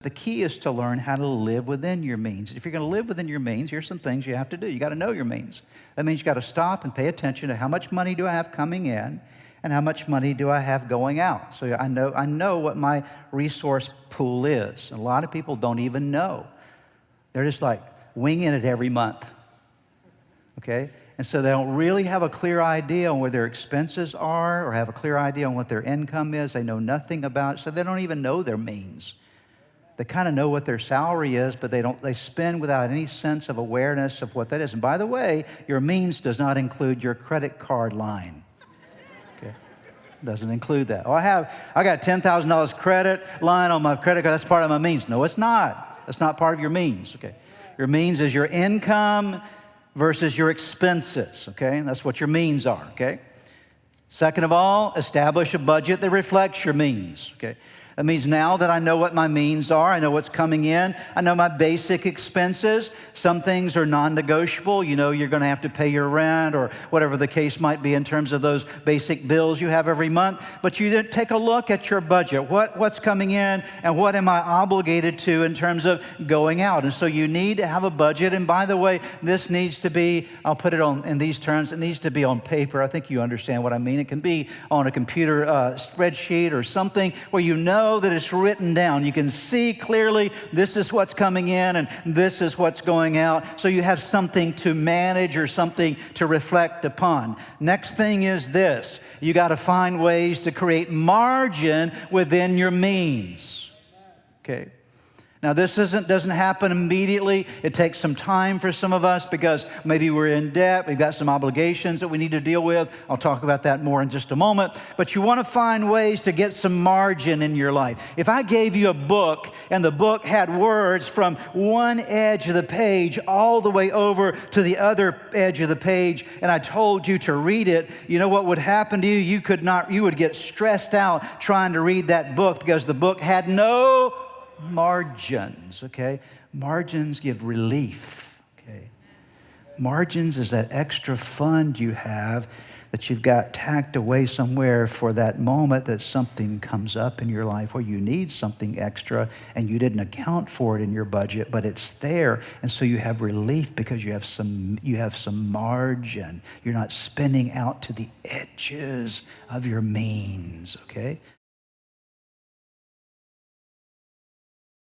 The key is to learn how to live within your means. If you're going to live within your means, here's some things you have to do. You got to know your means. That means you got to stop and pay attention to how much money do I have coming in and how much money do I have going out. So I know what my resource pool is. A lot of people don't even know. They're just like winging it every month. Okay? And so they don't really have a clear idea on where their expenses are or have a clear idea on what their income is. They know nothing about it, so they don't even know their means. They kind of know what their salary is, but they spend without any sense of awareness of what that is. And by the way, your means does not include your credit card line. Okay? Doesn't include that. Oh, I got $10,000 credit line on my credit card. That's part of my means. No, it's not. That's not part of your means. Okay? Your means is your income versus your expenses. Okay? That's what your means are. Okay? Second of all, establish a budget that reflects your means. Okay? That means now that I know what my means are, I know what's coming in, I know my basic expenses. Some things are non-negotiable. You know you're going to have to pay your rent or whatever the case might be in terms of those basic bills you have every month. But you then take a look at your budget. What's coming in and what am I obligated to in terms of going out? And so you need to have a budget. And by the way, this needs to be, I'll put it on in these terms, it needs to be on paper. I think you understand what I mean. It can be on a computer spreadsheet or something where you know that it's written down. You can see clearly this is what's coming in and this is what's going out. So you have something to manage or something to reflect upon. Next thing is this. You got to find ways to create margin within your means. Okay. Now, this doesn't happen immediately. It takes some time for some of us because maybe we're in debt. We've got some obligations that we need to deal with. I'll talk about that more in just a moment. But you want to find ways to get some margin in your life. If I gave you a book and the book had words from one edge of the page all the way over to the other edge of the page, and I told you to read it, you know what would happen to you? You would get stressed out trying to read that book because the book had no margins, okay? Margins give relief, okay? Margins is that extra fund you have that you've got tacked away somewhere for that moment that something comes up in your life where you need something extra and you didn't account for it in your budget, but it's there, and so you have relief because you have some margin. You're not spinning out to the edges of your means, okay?